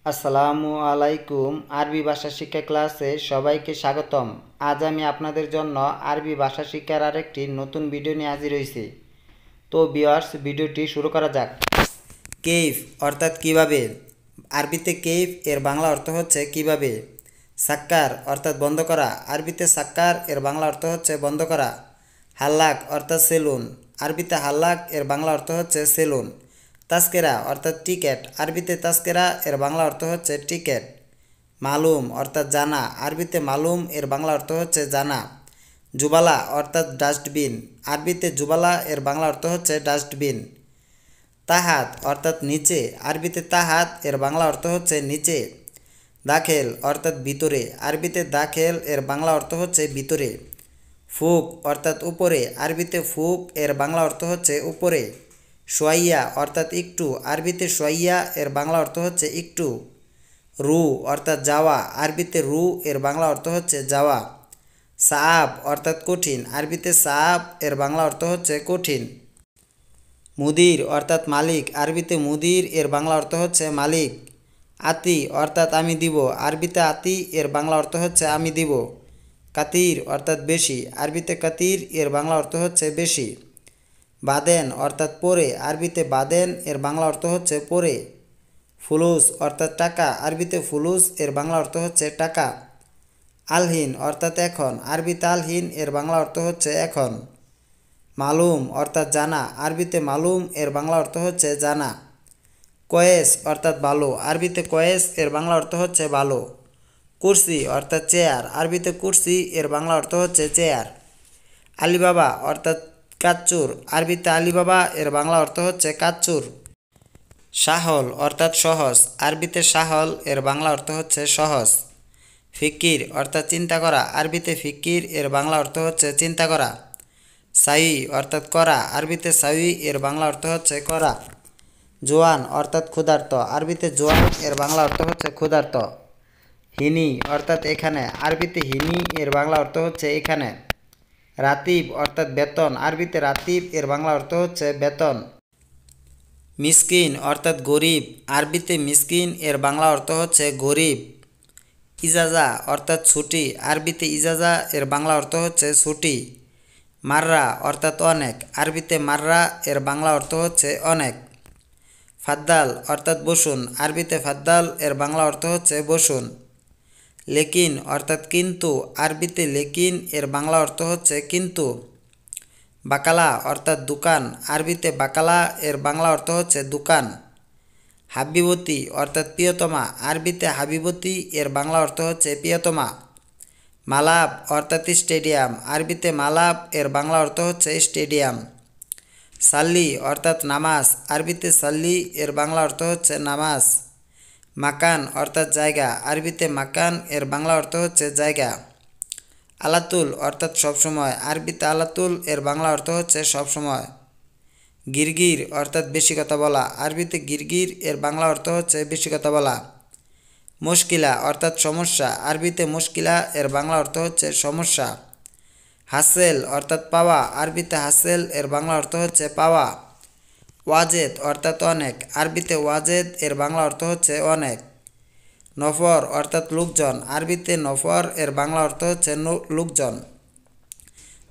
আসসালামু আলাইকুম। আরবি ভাষা শিক্ষা ক্লাসে সবাইকে স্বাগতম। আজ আমি আপনাদের জন্য আরবি ভাষা শিক্ষার আরেকটি নতুন ভিডিও নিয়ে হাজির হয়েছি। তো ভিউয়ার্স, ভিডিওটি শুরু করা যাক। কেইফ অর্থাৎ কিভাবে। আরবিতে কেইফ এর বাংলা অর্থ হচ্ছে কিভাবে। সাক্কার অর্থাৎ বন্ধ করা। আরবিতে সাক্কার এর বাংলা অর্থ হচ্ছে বন্ধ করা। হাল্লাক অর্থাৎ সেলুন। আরবিতে হাল্লাক এর বাংলা অর্থ হচ্ছে সেলুন। তাস্কেরা অর্থাৎ টিকেট। আরবিতে তাস্কেরা এর বাংলা অর্থ হচ্ছে টিকেট। মালুম অর্থাৎ জানা। আরবিতে মালুম এর বাংলা অর্থ হচ্ছে জানা। জুবালা অর্থাৎ ডাস্টবিন। আরবিতে জুবালা এর বাংলা অর্থ হচ্ছে ডাস্টবিন। তাহাত অর্থাৎ নিচে। আরবিতে তাহাত এর বাংলা অর্থ হচ্ছে নিচে। দাখেল অর্থাৎ ভিতরে। আরবিতে দাখেল এর বাংলা অর্থ হচ্ছে ভিতরে। ফুক অর্থাৎ উপরে। আরবিতে ফুক এর বাংলা অর্থ হচ্ছে উপরে। সোয়াইয়া অর্থাৎ একটু। আরবিতে সোয়াইয়া এর বাংলা অর্থ হচ্ছে একটু। রু অর্থাৎ যাওয়া। আরবিতে রু এর বাংলা অর্থ হচ্ছে যাওয়া। সাআব অর্থাৎ কঠিন। আরবিতে সাআব এর বাংলা অর্থ হচ্ছে কঠিন। মুদির অর্থাৎ মালিক। আরবিতে মুদির এর বাংলা অর্থ হচ্ছে মালিক। আতি অর্থাৎ আমি দিব। আরবিতে আতি এর বাংলা অর্থ হচ্ছে আমি দিব। কাতির অর্থাৎ বেশি। আরবিতে কাতির এর বাংলা অর্থ হচ্ছে বেশি। বাদেন অর্থাৎ পরে। আরবিতে বাদেন এর বাংলা অর্থ হচ্ছে পরে। ফুলুস অর্থাৎ টাকা। আরবিতে ফুলুস এর বাংলা অর্থ হচ্ছে টাকা। আলহিন অর্থাৎ এখন। আরবিতে আলহিন এর বাংলা অর্থ হচ্ছে এখন। মালুম অর্থাৎ জানা। আরবিতে মালুম এর বাংলা অর্থ হচ্ছে জানা। কয়েস অর্থাৎ ভালো। আরবিতে কয়েস এর বাংলা অর্থ হচ্ছে ভালো। কুরসি অর্থাৎ চেয়ার। আরবিতে কুরসি এর বাংলা অর্থ হচ্ছে চেয়ার। আলিবাবা অর্থাৎ কাচ্চুর। আরবিতে আলিবাবা এর বাংলা অর্থ হচ্ছে কাচ্চুর। সাহল অর্থাৎ সহজ। আরবিতে সাহল এর বাংলা অর্থ হচ্ছে সহজ। ফিকির অর্থাৎ চিন্তা করা। আরবিতে ফিকির এর বাংলা অর্থ হচ্ছে চিন্তা করা। সাই অর্থাৎ করা। আরবিতে সাই এর বাংলা অর্থ হচ্ছে করা। জোয়ান অর্থাৎ ক্ষুধার্ত। আরবিতে জোয়ান এর বাংলা অর্থ হচ্ছে ক্ষুধার্ত। হিনি অর্থাৎ এখানে। আরবিতে হিনি এর বাংলা অর্থ হচ্ছে এখানে। রাতিব অর্থাৎ বেতন। আরবিতে রাতিব এর বাংলা অর্থ হচ্ছে বেতন। মিসকিন অর্থাৎ গরিব। আরবিতে মিসকিন এর বাংলা অর্থ হচ্ছে গরিব। ইজাজা অর্থাৎ ছুটি। আরবিতে ইজাজা এর বাংলা অর্থ হচ্ছে ছুটি। মাররা অর্থাৎ অনেক। আরবিতে মাররা এর বাংলা অর্থ হচ্ছে অনেক। ফাদ্দাল অর্থাৎ বসুন। আরবিতে ফাদ্দাল এর বাংলা অর্থ হচ্ছে বসুন। লেকিন অর্থাৎ কিন্তু। আরবিতে লেকিন এর বাংলা অর্থ হচ্ছে কিন্তু। বাকালা অর্থাৎ দোকান। আরবিতে বাকালা এর বাংলা অর্থ হচ্ছে দোকান। হাবিবতী অর্থাৎ প্রিয়তমা। আরবিতে হাবিবতী এর বাংলা অর্থ হচ্ছে প্রিয়তমা। মালাব অর্থাৎ স্টেডিয়াম। আরবিতে মালাব এর বাংলা অর্থ হচ্ছে স্টেডিয়াম। সাল্লি অর্থাৎ নামাজ। আরবিতে সাল্লি এর বাংলা অর্থ হচ্ছে নামাজ। মাকান অর্থাৎ জায়গা। আরবিতে মাকান এর বাংলা অর্থ হচ্ছে জায়গা। আলাতুল অর্থাৎ সবসময়। আরবিতে আলাতুল এর বাংলা অর্থ হচ্ছে সবসময়। গিরগির অর্থাৎ বেশি কথা বলা। আরবিতে গিরগির এর বাংলা অর্থ হচ্ছে বেশি কথা বলা। মুশকিলা অর্থাৎ সমস্যা। আরবিতে মুশকিলা এর বাংলা অর্থ হচ্ছে সমস্যা। হাসেল অর্থাৎ পাওয়া। আরবিতে হাসেল এর বাংলা অর্থ হচ্ছে পাওয়া। ওয়াজেদ অর্থাৎ অনেক। আরবিতে ওয়াজেদ এর বাংলা অর্থ হচ্ছে অনেক। নফর অর্থাৎ লোকজন। আরবিতে নফর এর বাংলা অর্থ হচ্ছে লোকজন।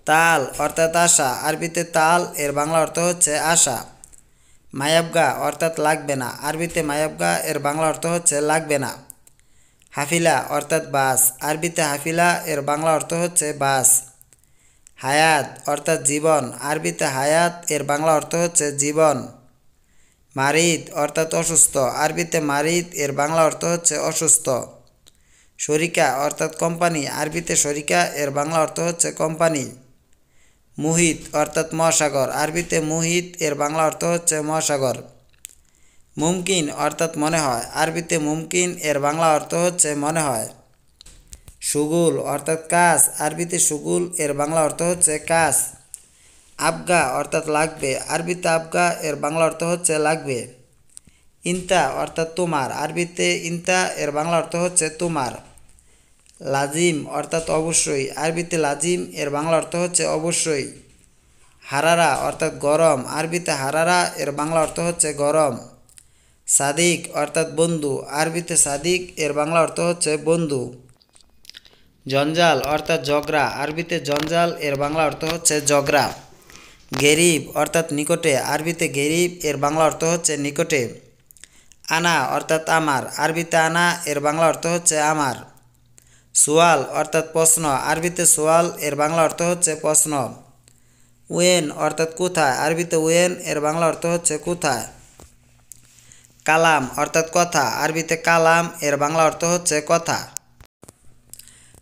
তাল অর্থাৎ আশা। আরবিতে তাল এর বাংলা অর্থ হচ্ছে আশা। মায়াবগা অর্থাৎ লাগবে না। আরবিতে মায়াবগা এর বাংলা অর্থ হচ্ছে লাগবে না। হাফিলা অর্থাৎ বাস। আরবিতে হাফিলা এর বাংলা অর্থ হচ্ছে বাস। হায়াত অর্থাৎ জীবন। আরবিতে হায়াত এর বাংলা অর্থ হচ্ছে জীবন। মারিদ অর্থাৎ অসুস্থ। আরবিতে মারিদ এর বাংলা অর্থ হচ্ছে অসুস্থ। শরিকা অর্থাৎ কোম্পানি। আরবিতে শরিকা এর বাংলা অর্থ হচ্ছে কোম্পানি। মুহিত অর্থাৎ মহাসাগর। আরবিতে মুহিত এর বাংলা অর্থ হচ্ছে মহাসাগর। মুমকিন অর্থাৎ মনে হয়। আরবিতে মুমকিন এর বাংলা অর্থ হচ্ছে মনে হয়। সুগুল অর্থাৎ কাজ। আরবিতে সুগুল এর বাংলা অর্থ হচ্ছে কাজ। আবগা অর্থাৎ লাগবে। আরবিতে আবগা এর বাংলা অর্থ হচ্ছে লাগবে। ইনতা অর্থাৎ তোমার। আরবিতে ইনতা এর বাংলা অর্থ হচ্ছে তোমার। লাজিম অর্থাৎ অবশ্যই। আরবিতে লাজিম এর বাংলা অর্থ হচ্ছে অবশ্যই। হারারা অর্থাৎ গরম। আরবিতে হারারা এর বাংলা অর্থ হচ্ছে গরম। সাদিক অর্থাৎ বন্ধু, আরবিতে সাদিক এর বাংলা অর্থ হচ্ছে বন্ধু। জঞ্জাল অর্থাৎ ঝগড়া, আরবিতে জঞ্জাল এর বাংলা অর্থ হচ্ছে ঝগড়া। গেরিব অর্থাৎ নিকটে, আরবিতে গেরিব এর বাংলা অর্থ হচ্ছে নিকটে। আনা অর্থাৎ আমার, আরবিতে আনা এর বাংলা অর্থ হচ্ছে আমার। সোয়াল অর্থাৎ প্রশ্ন, আরবিতে সোয়াল এর বাংলা অর্থ হচ্ছে প্রশ্ন। ওয়েন অর্থাৎ কোথায়, আরবিতে ওয়েন এর বাংলা অর্থ হচ্ছে কোথায়। কালাম অর্থাৎ কথা, আরবিতে কালাম এর বাংলা অর্থ হচ্ছে কথা।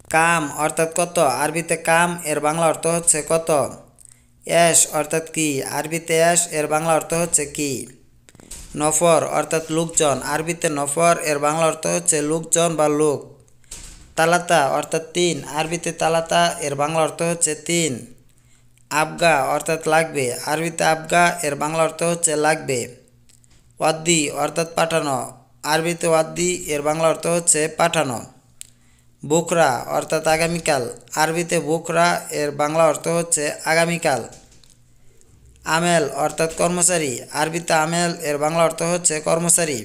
কাম অর্থাৎ কত, আরবিতে কাম এর বাংলা অর্থ হচ্ছে কত। এশ অর্থাৎ কি, আরবিতে এশ এর বাংলা অর্থ হচ্ছে কি। নফর অর্থাৎ লোকজন, আরবিতে নফর এর বাংলা অর্থ হচ্ছে লোকজন বা লোক। তালাতা অর্থাৎ তিন, আরবিতে তালাতা এর বাংলা অর্থ হচ্ছে তিন। আবগা অর্থাৎ লাগবে, আরবিতে আবগা এর বাংলা অর্থ হচ্ছে লাগবে। ওয়াদ্দি অর্থাৎ পাঠানো, আরবিতে ওয়াদ্দি এর বাংলা অর্থ হচ্ছে পাঠানো। বুকরা অর্থাৎ আগামীকাল, আরবিতে বুকরা এর বাংলা অর্থ হচ্ছে আগামীকাল। আমেল অর্থাৎ কর্মচারী, আরবিতে আমেল এর বাংলা অর্থ হচ্ছে কর্মচারী।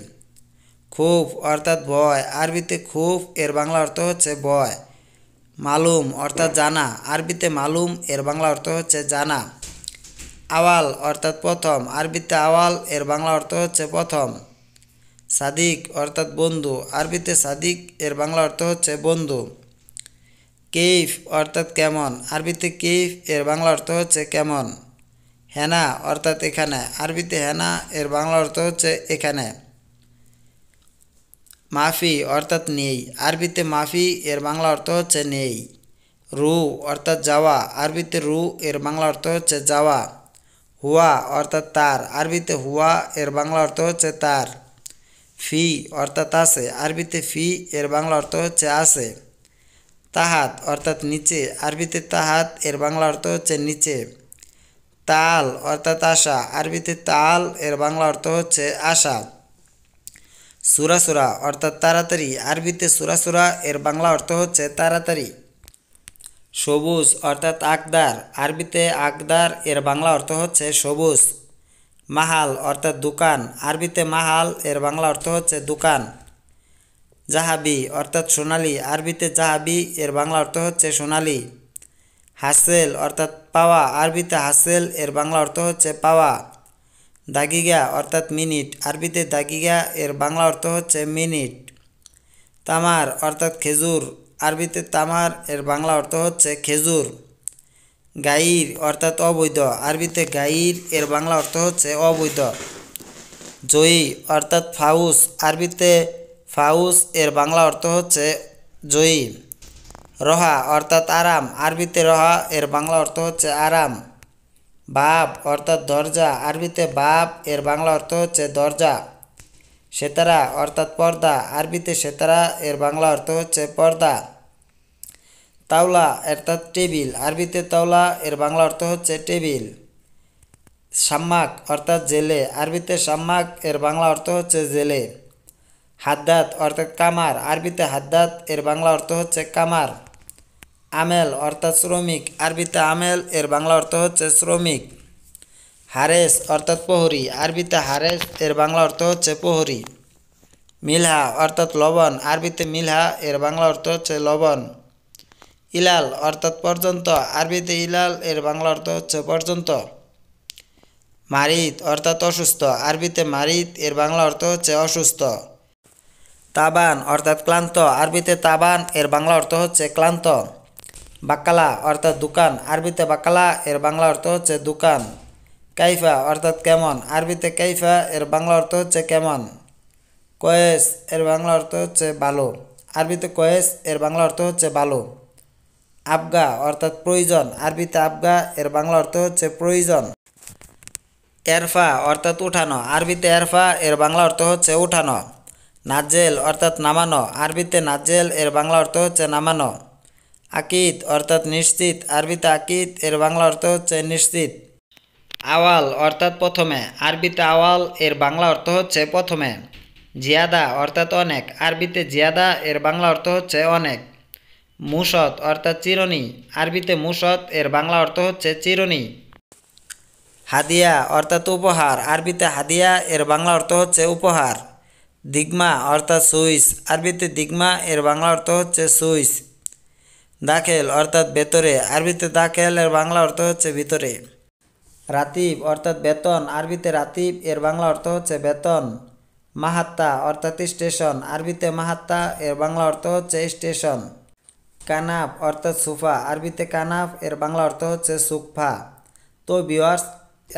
খুব অর্থাৎ ভয়, আরবিতে খুব এর বাংলা অর্থ হচ্ছে ভয়। মালুম অর্থাৎ জানা, আরবিতে মালুম এর বাংলা অর্থ হচ্ছে জানা। আওয়াল অর্থাৎ প্রথম, আরবিতে আওয়াল এর বাংলা অর্থ হচ্ছে প্রথম। সাদিক অর্থাৎ বন্ধু, আরবিতে সাদিক এর বাংলা অর্থ হচ্ছে বন্ধু। কেইফ অর্থাৎ কেমন, আরবিতে কেইফ এর বাংলা অর্থ হচ্ছে কেমন। হেনা অর্থাৎ এখানে, আরবিতে হেনা এর বাংলা অর্থ হচ্ছে এখানে। মাফি অর্থাৎ নেই, আরবিতে মাফি এর বাংলা অর্থ হচ্ছে নেই। রু অর্থাৎ যাওয়া, আরবিতে রু এর বাংলা অর্থ হচ্ছে যাওয়া। হুয়া অর্থাৎ তার, আরবিতে হুয়া এর বাংলা অর্থ হচ্ছে তার। ফি অর্থাৎ আছে, আরবিতে ফি এর বাংলা অর্থ হচ্ছে আছে। তাহাত অর্থাৎ নিচে, আরবিতে তাহাত এর বাংলা অর্থ হচ্ছে নিচে। তাল অর্থাৎ আশা, আরবিতে তাল এর বাংলা অর্থ হচ্ছে আশা। সুরাসুরা অর্থাৎ তাড়াতাড়ি, আরবিতে সুরাসুরা এর বাংলা অর্থ হচ্ছে তাড়াতাড়ি। সবুজ অর্থাৎ আকদার, আরবিতে আকদার এর বাংলা অর্থ হচ্ছে সবুজ। মাহাল অর্থাৎ দোকান, আরবিতে মাহাল এর বাংলা অর্থ হচ্ছে দোকান। জাহাবি অর্থাৎ সোনালি, আরবিতে জাহাবি এর বাংলা অর্থ হচ্ছে সোনালি। হাসেল অর্থাৎ পাওয়া, আরবিতে হাসেল এর বাংলা অর্থ হচ্ছে পাওয়া। দাগিগা অর্থাৎ মিনিট, আরবিতে দাগিগা এর বাংলা অর্থ হচ্ছে মিনিট। তামার অর্থাৎ খেজুর, আরবিতে তামার এর বাংলা অর্থ হচ্ছে খেজুর। গাইর অর্থাৎ অবৈধ, আরবিতে গাইর এর বাংলা অর্থ হচ্ছে অবৈধ। জয়ী অর্থাৎ ফাউস, আরবিতে ফাউস এর বাংলা অর্থ হচ্ছে জয়ী। রহা অর্থাৎ আরাম, আরবিতে রহা এর বাংলা অর্থ হচ্ছে আরাম। বাব অর্থাৎ দরজা, আরবিতে বাব এর বাংলা অর্থ হচ্ছে দরজা। সেতারা অর্থাৎ পর্দা, আরবিতে সেতারা এর বাংলা অর্থ হচ্ছে পর্দা। তাওলা অর্থাৎ টেবিল, আরবিতে তাওলা এর বাংলা অর্থ হচ্ছে টেবিল। শাম্মাক অর্থাৎ জেলে, আরবিতে শাম্মাক এর বাংলা অর্থ হচ্ছে জেলে। হাদ্দাত অর্থাৎ কামার, আরবিতে হাদ্দাত এর বাংলা অর্থ হচ্ছে কামার। আমেল অর্থাৎ শ্রমিক, আরবিতে আমেল এর বাংলা অর্থ হচ্ছে শ্রমিক। হারেস অর্থাৎ প্রহরী, আরবিতে হারেস এর বাংলা অর্থ হচ্ছে প্রহরী। মিলহা অর্থাৎ লবণ, আরবিতে মিলহা এর বাংলা অর্থ হচ্ছে লবণ। ইলাল অর্থাৎ পর্যন্ত, আরবিতে ইলাল এর বাংলা অর্থ হচ্ছে পর্যন্ত। মারিদ অর্থাৎ অসুস্থ, আরবিতে মারিদ এর বাংলা অর্থ হচ্ছে অসুস্থ। তাবান অর্থাৎ ক্লান্ত, আরবিতে তাবান এর বাংলা অর্থ হচ্ছে ক্লান্ত। বাকালা অর্থাৎ দোকান, আরবিতে বাকালা এর বাংলা অর্থ হচ্ছে দোকান। কাইফা অর্থাৎ কেমন, আরবিতে কাইফা এর বাংলা অর্থ হচ্ছে কেমন। কয়েস এর বাংলা অর্থ হচ্ছে ভালো, আরবিতে কয়েস এর বাংলা অর্থ হচ্ছে ভালো। আবগা অর্থাৎ প্রয়োজন, আরবিতে আবগা এর বাংলা অর্থ হচ্ছে প্রয়োজন। এরফা অর্থাৎ উঠানো, আরবিতে এরফা এর বাংলা অর্থ হচ্ছে উঠানো। নাজেল অর্থাৎ নামানো, আরবিতে নাজেল এর বাংলা অর্থ হচ্ছে নামানো। আকিদ অর্থাৎ নিশ্চিত, আরবিতে আকিদ এর বাংলা অর্থ হচ্ছে নিশ্চিত। আওয়াল অর্থাৎ প্রথমে, আরবিতে আওয়াল এর বাংলা অর্থ হচ্ছে প্রথমে। জিয়াদা অর্থাৎ অনেক, আরবিতে জিয়াদা এর বাংলা অর্থ হচ্ছে অনেক। মুসত অর্থাৎ চিরুনি, আরবিতে মুসত এর বাংলা অর্থ হচ্ছে চিরুনি। হাদিয়া অর্থাৎ উপহার, আরবিতে হাদিয়া এর বাংলা অর্থ হচ্ছে উপহার। দিগমা অর্থাৎ সুইচ, আরবিতে দিগমা এর বাংলা অর্থ হচ্ছে সুইচ। দাখেল অর্থাৎ ভেতরে, আরবিতে দাখেল এর বাংলা অর্থ হচ্ছে ভিতরে। রাতিব অর্থাৎ বেতন, আরবিতে রাতিব এর বাংলা অর্থ হচ্ছে বেতন। মাহাত্তা অর্থাৎ স্টেশন, আরবিতে মাহাত্তা এর বাংলা অর্থ হচ্ছে স্টেশন। কানাফ অর্থাৎ সোফা, আরবিতে কানাফ এর বাংলা অর্থ হচ্ছে সোফা। তো ভিউয়ার্স,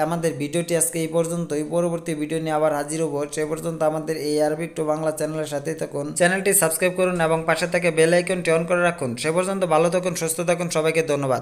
আমাদের ভিডিওটি আজকে এই পর্যন্তই। পরবর্তী ভিডিও নিয়ে আবার হাজির হব। সে পর্যন্ত আমাদের এই আরবিক টু বাংলা চ্যানেলের সাথেই থাকুন। চ্যানেলটি সাবস্ক্রাইব করুন এবং পাশে থেকে বেল আইকনটি অন করে রাখুন। সে পর্যন্ত ভালো থাকুন, সুস্থ থাকুন। সবাইকে ধন্যবাদ।